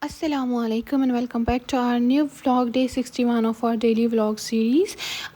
Assalamu alaikum and welcome back to our new vlog day 61 of our daily vlog series.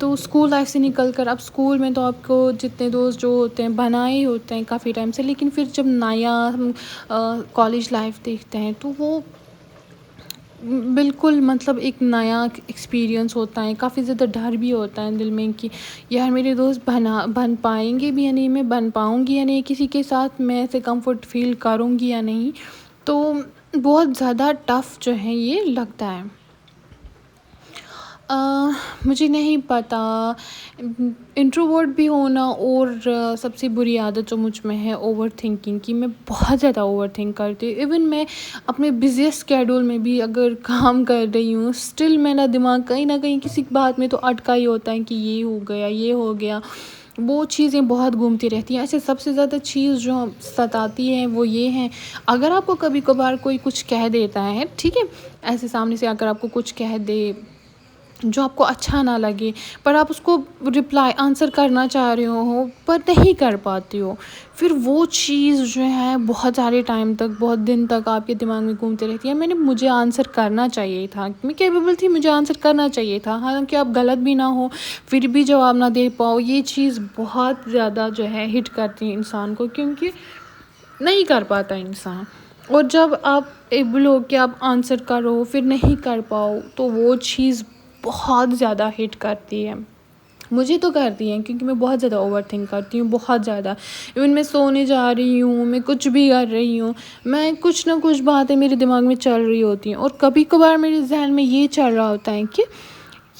تو school life سے نکل کر اب school میں تو آپ کو جتنے دوست جو ہوتے ہیں بنائے ہی ہوتے ہیں کافی ٹائم سے، لیکن پھر جب نیا کالج لائف دیکھتے ہیں تو وہ بالکل مطلب ایک نیا ایکسپیرئنس ہوتا ہے، کافی زیادہ ڈر بھی ہوتا ہے دل میں کہ یار میرے دوست بن پائیں گے بھی یا نہیں، میں بن پاؤں گی یا نہیں، کسی کے ساتھ میں ایسے کمفرٹ فیل کروں گی یا نہیں. تو بہت زیادہ ٹف جو ہے یہ لگتا ہے. مجھے نہیں پتہ، انٹروورٹ بھی ہونا اور سب سے بری عادت جو مجھ میں ہے اوور تھنکنگ کی. میں بہت زیادہ اوور تھنک کرتی ہوں. ایون میں اپنے بزیسٹ اسکیڈول میں بھی اگر کام کر رہی ہوں اسٹل میرا دماغ کہیں نہ کہیں کسی بات میں تو اٹکا ہی ہوتا ہے کہ یہ ہو گیا، یہ ہو گیا. وہ چیزیں بہت گھومتی رہتی ہیں. ایسے سب سے زیادہ چیز جو ستاتی ہے وہ یہ ہے، اگر آپ کو کبھی کبھار کوئی کچھ کہہ دیتا ہے، ٹھیک ہے، ایسے سامنے سے اگر آپ کو کچھ کہہ دے جو آپ کو اچھا نہ لگے، پر آپ اس کو رپلائی آنسر کرنا چاہ رہے ہو پر نہیں کر پاتی ہو، پھر وہ چیز جو ہے بہت سارے ٹائم تک، بہت دن تک آپ کے دماغ میں گھومتے رہتی ہے. مجھے آنسر کرنا چاہیے تھا، میں کیپیبل تھی، مجھے آنسر کرنا چاہیے تھا، حالانکہ آپ غلط بھی نہ ہو پھر بھی جواب نہ دے پاؤ. یہ چیز بہت زیادہ جو ہے ہٹ کرتی ہے انسان کو، کیونکہ نہیں کر پاتا انسان. اور جب آپ ایبل ہو کہ آپ آنسر کرو پھر نہیں کر پاؤ تو وہ چیز بہت زیادہ ہٹ کرتی ہے. مجھے تو کرتی ہے کیونکہ میں بہت زیادہ اوور تھنک کرتی ہوں، بہت زیادہ. ایون میں سونے جا رہی ہوں، میں کچھ بھی کر رہی ہوں، میں کچھ نہ کچھ باتیں میرے دماغ میں چل رہی ہوتی ہیں. اور کبھی کبھار میرے ذہن میں یہ چل رہا ہوتا ہے کہ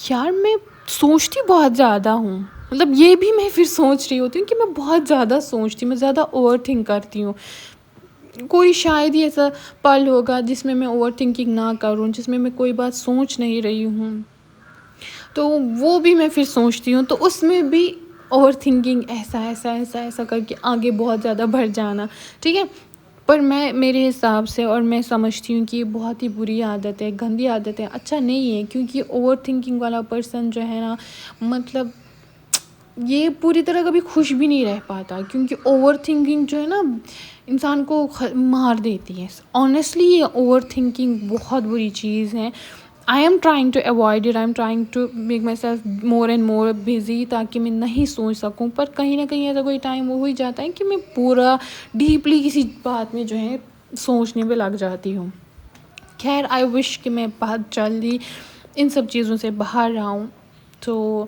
یار میں سوچتی بہت زیادہ ہوں. مطلب یہ بھی میں پھر سوچ رہی ہوتی ہوں کہ میں بہت زیادہ سوچتی ہوں، میں زیادہ اوور تھنک کرتی ہوں. کوئی شاید ہی ایسا پل ہوگا جس میں اوور تھنکنگ نہ کروں، جس میں کوئی بات سوچ نہیں رہی ہوں، تو وہ بھی میں پھر سوچتی ہوں. تو اس میں بھی اوور تھنکنگ ایسا کر کے آگے بہت زیادہ بڑھ جانا، ٹھیک ہے. پر میرے حساب سے، اور میں سمجھتی ہوں کہ یہ بہت ہی بری عادت ہے، گندی عادت ہے، اچھا نہیں ہے. کیونکہ اوور تھنکنگ والا پرسن جو ہے نا، مطلب یہ پوری طرح کبھی خوش بھی نہیں رہ پاتا، کیونکہ اوور تھنکنگ جو ہے نا انسان کو مار دیتی ہے. آنیسٹلی یہ اوور تھنکنگ بہت بری چیز ہے. I am trying to avoid it, I am trying to make myself more and more busy, تاکہ میں نہیں سوچ سکوں. پر کہیں نہ کہیں ایسا کوئی ٹائم وہ ہو ہی جاتا ہے کہ میں پورا ڈیپلی کسی بات میں جو ہے سوچنے پہ لگ جاتی ہوں. خیر، آئی وش کہ میں بہت جلدی ان سب چیزوں سے باہر آؤں. تو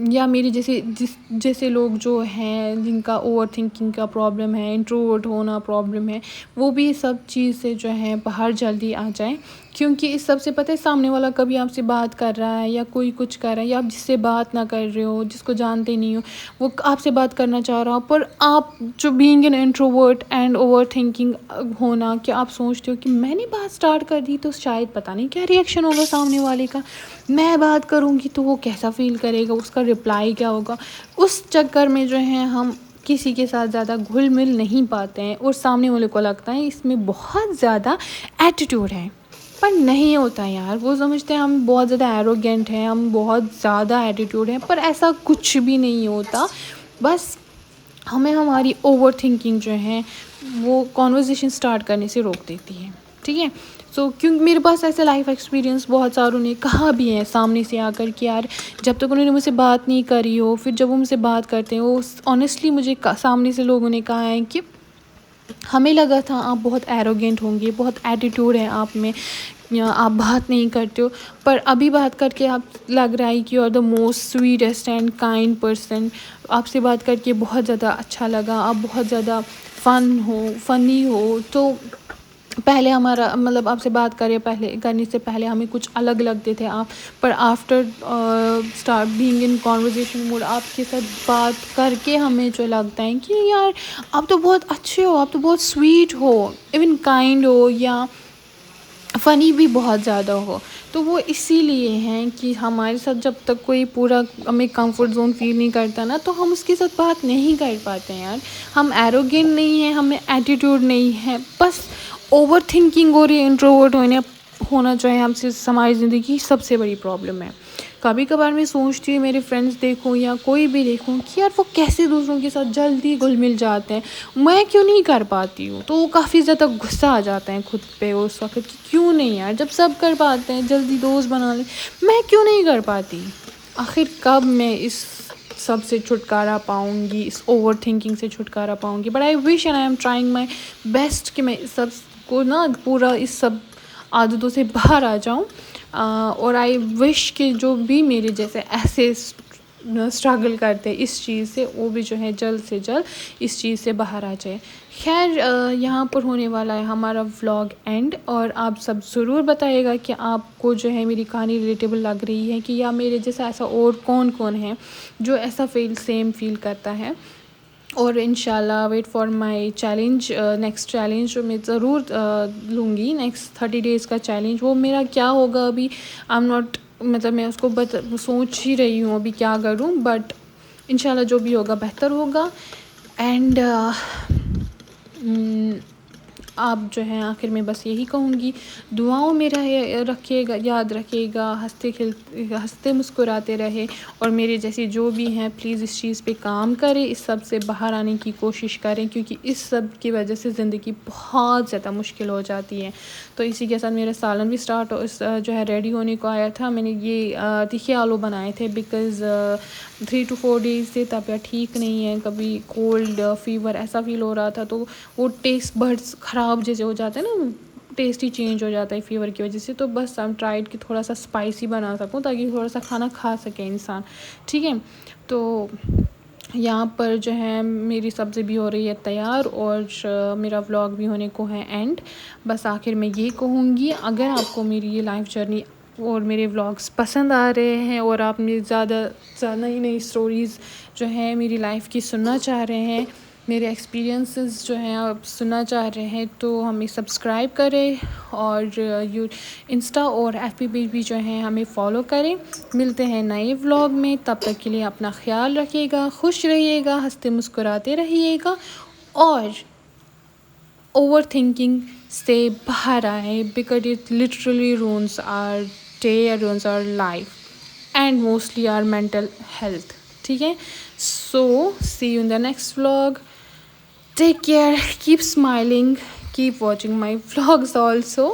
یا میری جیسے لوگ جو ہیں جن کا اوور تھنکنگ کا پرابلم ہے، انٹروورٹ ہونا پرابلم ہے، وہ بھی سب چیز سے جو ہے باہر جلدی آ جائیں. کیونکہ اس سب سے پتہ ہے سامنے والا کبھی آپ سے بات کر رہا ہے یا کوئی کچھ کر رہا ہے، یا آپ جس سے بات نہ کر رہے ہو، جس کو جانتے نہیں ہو، وہ آپ سے بات کرنا چاہ رہا ہو، پر آپ جو being an introvert and over thinking ہونا کہ آپ سوچتے ہو کہ میں نے بات اسٹارٹ کر دی تو شاید پتہ نہیں کیا ریئیکشن ہوگا سامنے والے کا، میں بات کروں گی تو وہ کیسا فیل کرے گا، اس کا رپلائی کیا ہوگا. اس چکر میں جو ہے ہم کسی کے ساتھ زیادہ گھل مل نہیں پاتے ہیں، اور سامنے والے کو لگتا ہے اس میں بہت زیادہ ایٹیٹیوڈ ہے. پر نہیں ہوتا یار، وہ سمجھتے ہیں ہم بہت زیادہ ایروگینٹ ہیں، ہم بہت زیادہ ایٹیٹیوڈ ہیں، پر ایسا کچھ بھی نہیں ہوتا. بس ہمیں ہماری اوور تھنکنگ جو ہے وہ کانورزیشن سٹارٹ کرنے سے روک دیتی ہے، ٹھیک ہے. کیونکہ میرے پاس ایسے لائف ایکسپیرینس بہت ساروں نے کہا بھی ہے سامنے سے آ کر کہ یار جب تک انہوں نے مجھ سے بات نہیں کری ہو، پھر جب وہ مجھ سے بات کرتے ہیں، وہ آنیسٹلی مجھے سامنے سے لوگوں نے کہا ہے کہ ہمیں لگا تھا آپ بہت ایروگینٹ ہوں گے، بہت ایٹیٹیوڈ ہے آپ میں، یا آپ بات نہیں کرتے ہو، پر ابھی بات کر کے آپ لگ رہا ہے کہ you are the most sweetest and kind person. آپ سے بات کر کے بہت زیادہ اچھا لگا، آپ بہت زیادہ فنی ہو. تو پہلے ہمارا مطلب آپ سے بات کرنے سے پہلے ہمیں کچھ الگ لگتے تھے آپ، پر after start being in conversation mode آپ کے ساتھ بات کر کے ہمیں جو لگتا ہے کہ یار آپ تو بہت اچھے ہو، آپ تو بہت سویٹ ہو، ایون کائنڈ ہو، یا فنی بھی بہت زیادہ ہو. تو وہ اسی لیے ہیں کہ ہمارے ساتھ جب تک کوئی پورا ہمیں کمفرٹ زون فیل نہیں کرتا نا، تو ہم اس کے ساتھ بات نہیں کر پاتے ہیں یار. ہم ایروگینٹ نہیں ہیں، ہمیں ایٹیٹیوڈ نہیں ہے، بس اوور تھنکنگ اور یہ انٹروورٹ ہونا جو ہے ہم سے ہماری زندگی کی سب سے بڑی پرابلم ہے. کبھی کبھار میں سوچتی ہوں میرے فرینڈس دیکھوں یا کوئی بھی دیکھوں کہ یار وہ کیسے دوسروں کے ساتھ جلدی گھل مل جاتے ہیں، میں کیوں نہیں کر پاتی ہوں. تو وہ کافی زیادہ غصہ آ جاتا ہے خود پہ اس وقت کہ کیوں نہیں یار، جب سب کر پاتے ہیں جلدی دوست بنا لیں، میں کیوں نہیں کر پاتی. آخر کب میں اس سب سے چھٹکارا پاؤں گی, اس اوور تھنکنگ سے چھٹکارا پاؤں گی. But I wish and I am trying my best کہ میں اس سب کو نا پورا اس سب عادتوں سے باہر آ جاؤں. اور آئی وش کہ جو بھی میرے جیسے ایسے اسٹرگل کرتے اس چیز سے, وہ بھی جو ہے جلد سے جلد اس چیز سے باہر آ جائے. خیر, یہاں پر ہونے والا ہے ہمارا ولاگ اینڈ, اور آپ سب ضرور بتائیے گا کہ آپ کو جو ہے میری کہانی ریلیٹیبل لگ رہی ہے کہ یا میرے جیسا ایسا اور کون کون ہے جو ایسا سیم فیل کرتا ہے. اور انشاءاللہ wait for my challenge, next challenge جو میں ضرور لوں گی, نیکسٹ 30 days کا چیلنج. وہ میرا کیا ہوگا ابھی آئی ایم ناٹ, مطلب میں اس کو سوچ ہی رہی ہوں ابھی کیا کروں, بٹ انشاءاللہ جو بھی ہوگا بہتر ہوگا. اینڈ آپ جو ہیں آخر میں بس یہی کہوں گی, دعاؤں میں رکھیے گا, یاد رکھیے گا, ہنستے مسکراتے رہے. اور میرے جیسے جو بھی ہیں پلیز اس چیز پہ کام کریں, اس سب سے باہر آنے کی کوشش کریں, کیونکہ اس سب کی وجہ سے زندگی بہت زیادہ مشکل ہو جاتی ہے. تو اسی کے ساتھ میرا سالن بھی جو ہے ریڈی ہونے کو آیا تھا. میں نے یہ تیکھے آلو بنائے تھے بیکاز 3 to 4 days سے طبیعت ٹھیک نہیں ہے, کبھی کولڈ فیور ایسا فیل ہو رہا تھا, تو وہ ٹیسٹ برڈس خراب جیسے ہو جاتے ہیں نا, ٹیسٹ ہی چینج ہو جاتا ہے فیور کی وجہ سے. تو بس آئی ٹرائیڈ کہ تھوڑا سا اسپائسی بنا سکوں تاکہ تھوڑا سا کھانا کھا سکے انسان, ٹھیک ہے. تو یہاں پر جو ہے میری سبزی بھی ہو رہی ہے تیار, اور میرا ولاگ بھی ہونے کو ہے اینڈ. بس آخر میں یہ کہوں گی, اگر آپ کو میری یہ لائف جرنی اور میرے ولاگس پسند آ رہے ہیں, اور آپ میں زیادہ نئی اسٹوریز جو ہیں میری لائف کی سننا چاہ رہے ہیں, میرے ایکسپیرینسز جو ہیں آپ سننا چاہ رہے ہیں, تو ہمیں سبسکرائب کریں, اور انسٹا اور ایف پی پیج بھی جو ہیں ہمیں فالو کریں. ملتے ہیں نئے ولاگ میں, تب تک کے لیے اپنا خیال رکھیے گا, خوش رہیے گا, ہنستے مسکراتے رہیے گا, اور اوور تھنکنگ سے باہر آئے, because it literally ruins our day, ruins our life, and mostly our mental health, ٹھیک ہے. So see you in the next vlog. Take care, keep smiling, keep watching my vlogs also.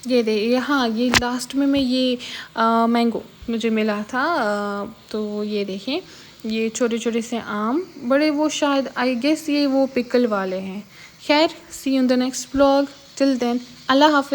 یہ last میں یہ mango مجھے ملا تھا, تو یہ دیکھیں, یہ چھوٹے چھوٹے سے آم, بڑے وہ شاید آئی گیس یہ وہ پکل والے ہیں. خیر, see you in the next vlog. Till then, اللہ حافظ.